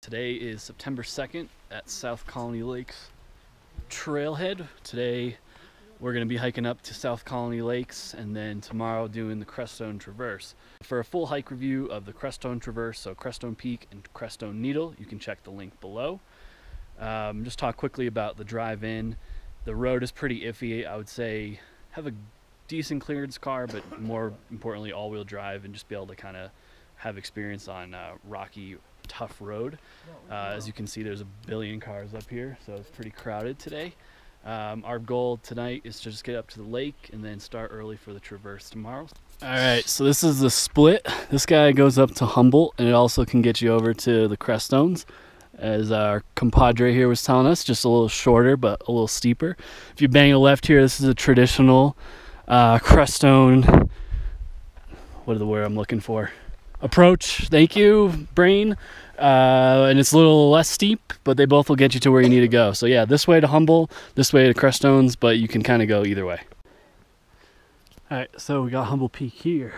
Today is September 2nd at South Colony Lakes Trailhead. Today we're going to be hiking up to South Colony Lakes and then tomorrow doing the Crestone Traverse. For a full hike review of the Crestone Traverse, so Crestone Peak and Creston Needle, you can check the link below. Just talk quickly about the drive in. The road is pretty iffy. I would say have a decent clearance car, but more importantly all-wheel drive and just be able to kind of have experience on rocky, tough road. As you can see, there's a billion cars up here, so it's pretty crowded today. Our goal tonight is to just get up to the lake and then start early for the traverse tomorrow. All right, so this is the split. This guy goes up to Humboldt, and it also can get you over to the Crestones, as our compadre here was telling us, just a little shorter but a little steeper. If you bang a left here, this is a traditional Crestone, what is the word I'm looking for? Approach, thank you, brain. And it's a little less steep, but they both will get you to where you need to go. So yeah, this way to Humboldt, this way to Crestones, but you can kind of go either way. All right, so we got Humboldt Peak here.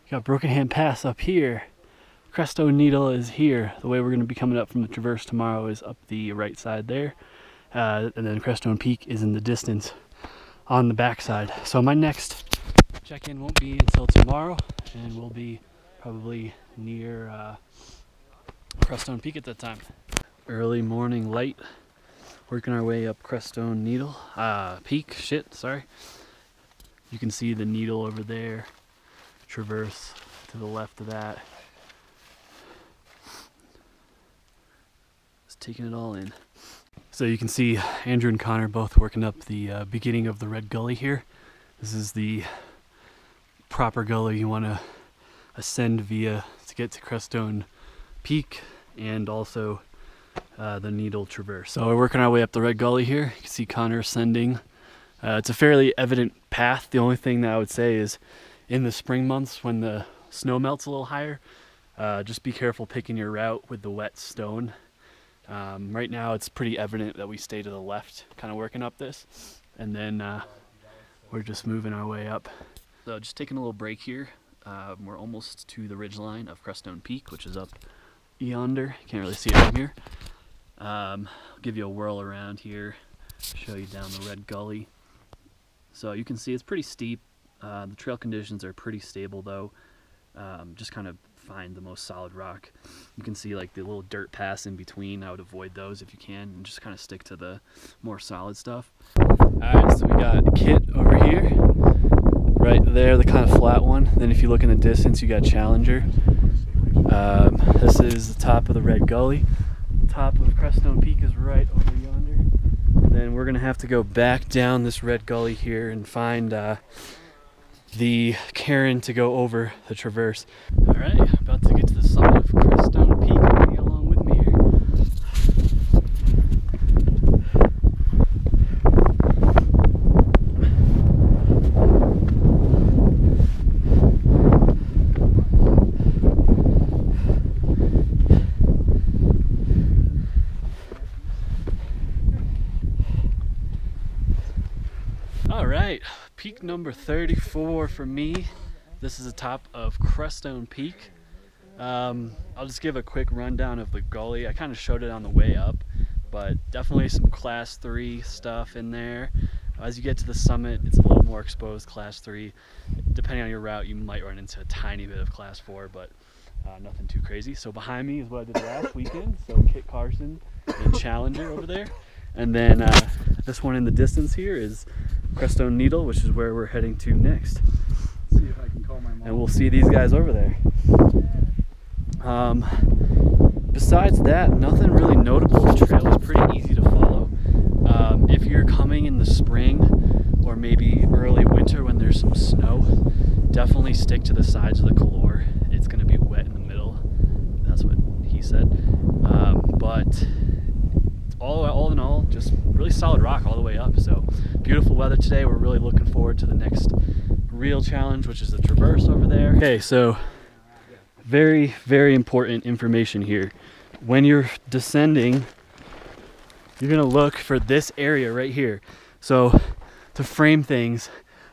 We got Broken Hand Pass up here. Creston Needle is here. The way we're going to be coming up from the traverse tomorrow is up the right side there. And then Crestone Peak is in the distance on the back side. So my next check-in won't be until tomorrow, and we'll be probably near Crestone Peak at that time. Early morning light, working our way up Crestone Needle, Peak, sorry. You can see the needle over there, traverse to the left of that. Just taking it all in. So you can see Andrew and Connor both working up the beginning of the Red Gully here. This is the proper gully you want to ascend via to get to Crestone Peak and also the Needle Traverse. So we're working our way up the Red Gully here. You can see Connor ascending. It's a fairly evident path. The only thing that I would say is in the spring months when the snow melts a little higher, just be careful picking your route with the wet stone. Right now it's pretty evident that we stay to the left, kind of working up this, and then we're just moving our way up. So just taking a little break here. We're almost to the ridgeline of Crestone Peak, which is up yonder. Can't really see it from here. I'll give you a whirl around here, show you down the Red Gully. So you can see it's pretty steep. The trail conditions are pretty stable though. Just kind of find the most solid rock. You can see like the little dirt paths in between. I would avoid those if you can and just kind of stick to the more solid stuff. Alright, so we got Kit over here. Right there, the kind of flat one. Then if you look in the distance, you got Challenger. This is the top of the Red Gully. The top of Crestone Peak is right over yonder. Then we're gonna have to go back down this Red Gully here and find the cairn to go over the traverse. All right, about to get to the summit of Crestone Peak. Hang along with me here. All right, peak number 34 for me. This is the top of Crestone Peak. I'll just give a quick rundown of the gully. I kind of showed it on the way up, but definitely some class 3 stuff in there. As you get to the summit, it's a little more exposed class 3. Depending on your route, you might run into a tiny bit of class 4, but nothing too crazy. So behind me is what I did last weekend. So Kit Carson and Challenger over there. And then this one in the distance here is Crestone Needle, which is where we're heading to next. See if I can call my mom. And we'll see these guys over there. Besides that, nothing really notable. The trail is pretty easy to follow. If you're coming in the spring or maybe early winter when there's some snow, definitely stick to the sides of the couloir. It's going to be wet in the middle. That's what he said. But all in all, just really solid rock all the way up. So beautiful weather today. We're really looking forward to the next real challenge, which is the traverse over there. Okay, so very, very important information here. When you're descending, you're gonna look for this area right here. So to frame things,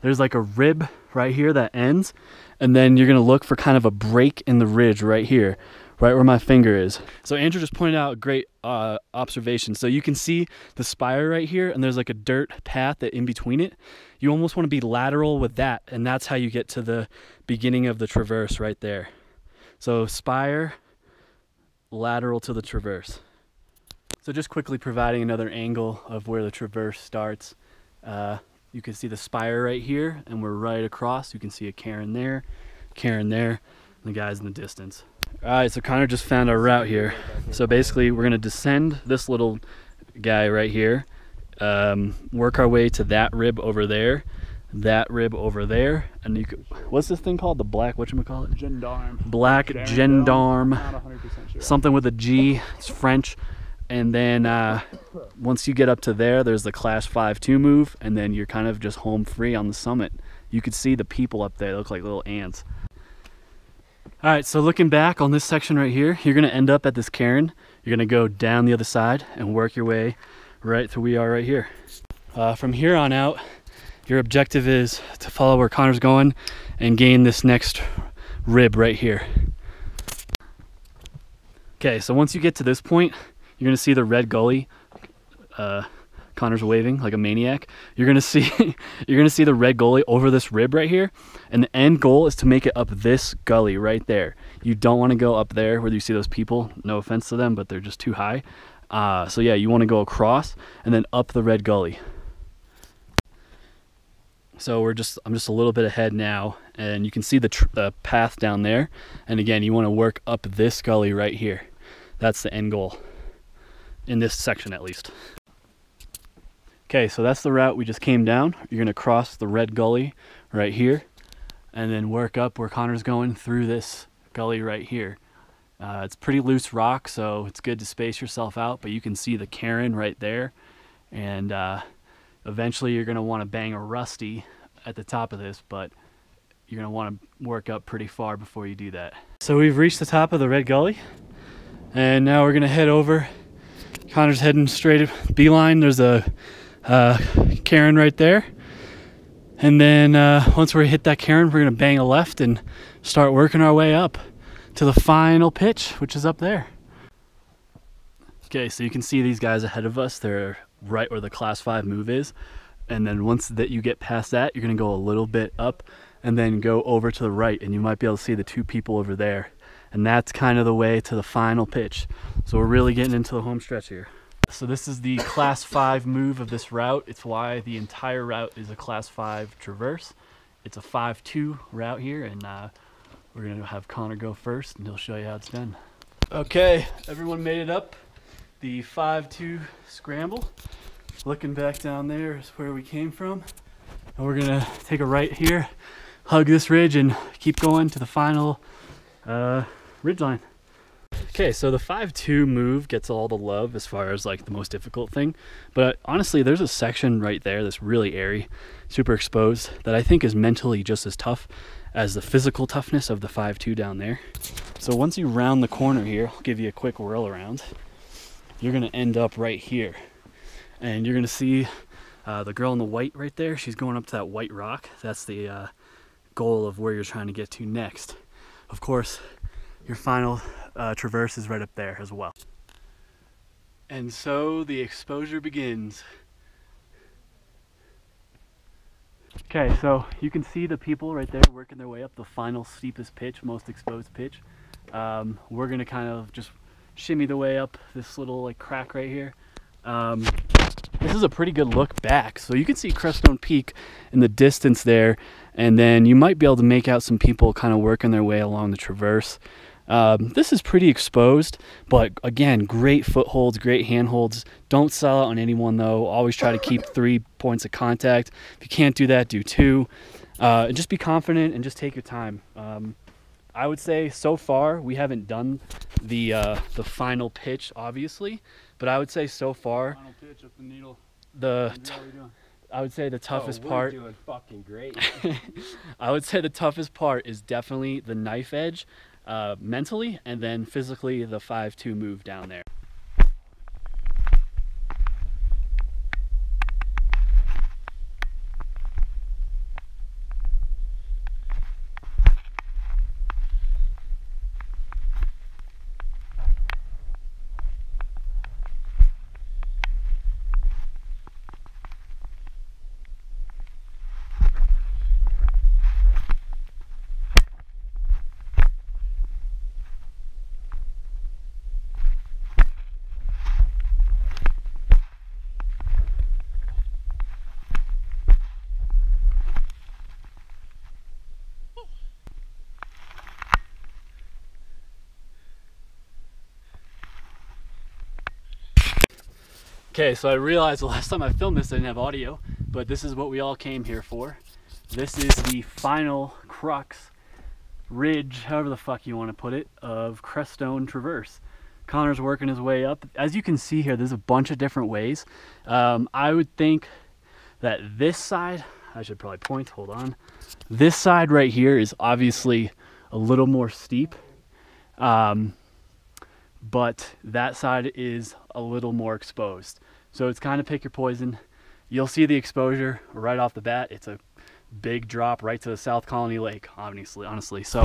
there's like a rib right here that ends, and then you're gonna look for kind of a break in the ridge right here. right where my finger is. So Andrew just pointed out a great observation. So you can see the spire right here, and there's like a dirt path that in between it. You almost want to be lateral with that, and that's how you get to the beginning of the traverse right there. So spire, lateral to the traverse. So just quickly providing another angle of where the traverse starts. You can see the spire right here, and we're right across. You can see a cairn there, and the guys in the distance. All right, so Connor just found our route here. So basically, we're gonna descend this little guy right here, work our way to that rib over there, and you could, what's this thing called? The black, whatchamacallit? Gendarme. Black gendarme. Not 100% sure. Something with a G, it's French. And then once you get up to there, there's the Class 5-2 move, and then you're kind of just home free on the summit. You could see the people up there, they look like little ants. All right, so looking back on this section right here, you're gonna end up at this cairn. You're gonna go down the other side and work your way right to where we are right here. From here on out, your objective is to follow where Connor's going and gain this next rib right here. Okay, so once you get to this point, you're gonna see the red gully. Connor's waving like a maniac. You're gonna see the red gully over this rib right here, and the end goal is to make it up this gully right there. You don't want to go up there where you see those people. No offense to them, but they're just too high. So yeah, you want to go across and then up the red gully. So I'm just a little bit ahead now, and you can see the path down there. And again, you want to work up this gully right here. That's the end goal in this section, at least. Okay, so that's the route we just came down. You're gonna cross the red gully right here, and then work up where Connor's going through this gully right here. It's pretty loose rock, so it's good to space yourself out, but you can see the cairn right there, and eventually you're gonna wanna bang a rusty at the top of this, but you're gonna wanna work up pretty far before you do that. So we've reached the top of the red gully, and now we're gonna head over. Connor's heading straight beeline. There's a cairn right there, and then once we hit that cairn, we're gonna bang a left and start working our way up to the final pitch, which is up there. Okay, so you can see these guys ahead of us. They're right where the Class 5 move is, and then once that you get past that, you're gonna go a little bit up and then go over to the right, and you might be able to see the two people over there, and that's kind of the way to the final pitch. So we're really getting into the home stretch here. So this is the Class 5 move of this route. It's why the entire route is a Class 5 traverse. It's a 5-2 route here, and we're gonna have Connor go first, and he'll show you how it's done. Okay, everyone made it up the 5-2 scramble. Looking back down there is where we came from, and we're gonna take a right here, hug this ridge, and keep going to the final ridge line. Okay, so the 5-2 move gets all the love as far as like the most difficult thing, but honestly there's a section right there that's really airy, super exposed, that I think is mentally just as tough as the physical toughness of the 5-2 down there. So once you round the corner here, I'll give you a quick whirl around, you're gonna end up right here, and you're gonna see the girl in the white right there. She's going up to that white rock. That's the goal of where you're trying to get to next. Of course, your final traverse is right up there as well. And so the exposure begins. Okay, so you can see the people right there working their way up the final steepest pitch, most exposed pitch. We're gonna kind of just shimmy the way up this little like crack right here. This is a pretty good look back, so you can see Crestone Peak in the distance there, and then you might be able to make out some people kind of working their way along the traverse. This is pretty exposed, but again, great footholds, great handholds. Don't sell out on anyone though. Always try to keep 3 points of contact. If you can't do that, do 2. And just be confident and just take your time. I would say so far we haven't done the final pitch, obviously, but I would say so far Final pitch up the needle. I would say the toughest part. We're doing fucking great. I would say the toughest part is definitely the knife edge, mentally, and then physically the 5-2 move down there. Okay, so I realized the last time I filmed this I didn't have audio, but this is what we all came here for. This is the final crux, ridge, however the fuck you want to put it, of Crestone Traverse. Connor's working his way up. As you can see here, there's a bunch of different ways. I would think that this side, I should probably point, hold on. This side right here is obviously a little more steep. But that side is a little more exposed. So it's kind of pick your poison. You'll see the exposure right off the bat. It's a big drop right to the South Colony Lake, honestly. So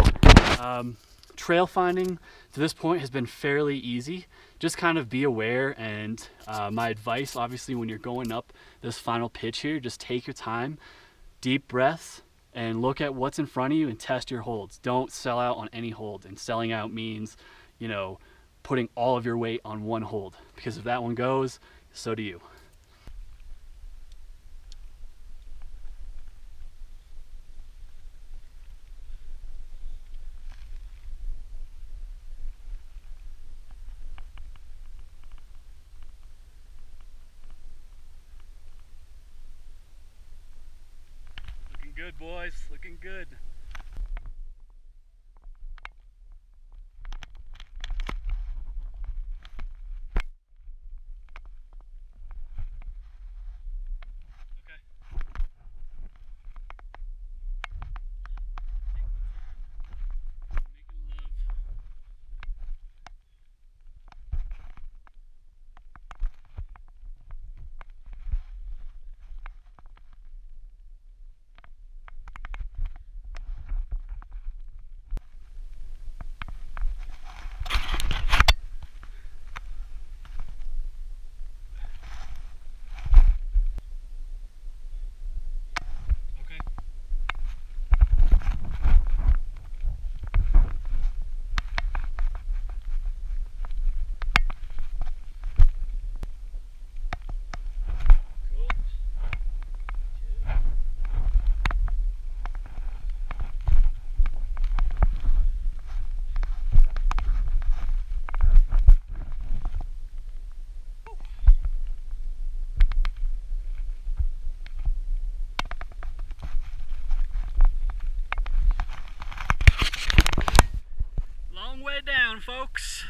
trail finding to this point has been fairly easy. Just kind of be aware, and my advice, obviously, when you're going up this final pitch here, just take your time, deep breaths, and look at what's in front of you and test your holds. Don't sell out on any hold, and selling out means, you know, putting all of your weight on one hold, because if that one goes, so do you. Looking good, boys, looking good. Long way down, folks.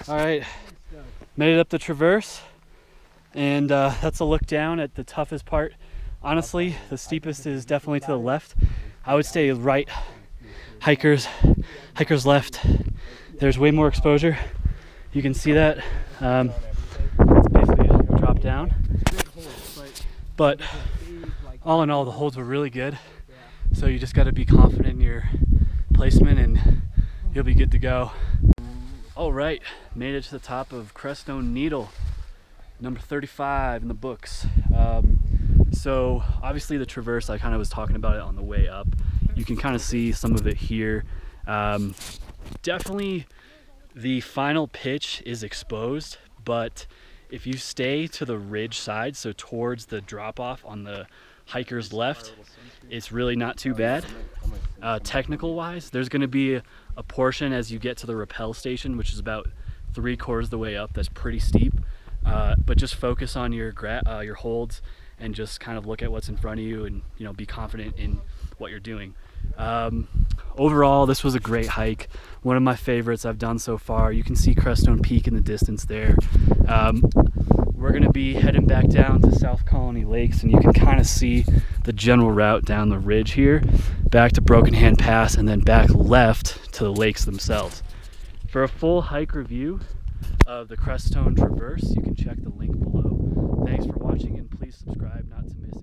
All right, made it up the Traverse, and that's a look down at the toughest part. Honestly, the steepest is definitely to the left. I would stay right, hikers left. There's way more exposure. You can see that. It's basically a drop down. But all in all, the holds were really good. So you just got to be confident in your placement and you'll be good to go. All right, made it to the top of Creston Needle, number 35 in the books. So obviously the Traverse, I kind of was talking about it on the way up. You can kind of see some of it here. Definitely the final pitch is exposed, but if you stay to the ridge side, so towards the drop off on the hikers left, it's really not too bad. Technical wise, there's going to be a portion as you get to the rappel station, which is about 3/4 the way up. That's pretty steep, but just focus on your holds and just kind of look at what's in front of you and, you know, be confident in what you're doing. Overall, this was a great hike. One of my favorites I've done so far. You can see Crestone Peak in the distance there. We're going to be heading back down to South Colony Lakes, and you can kind of see the general route down the ridge here, back to Broken Hand Pass, and then back left to the lakes themselves. For a full hike review of the Crestone Traverse, you can check the link below. Thanks for watching, and please subscribe not to miss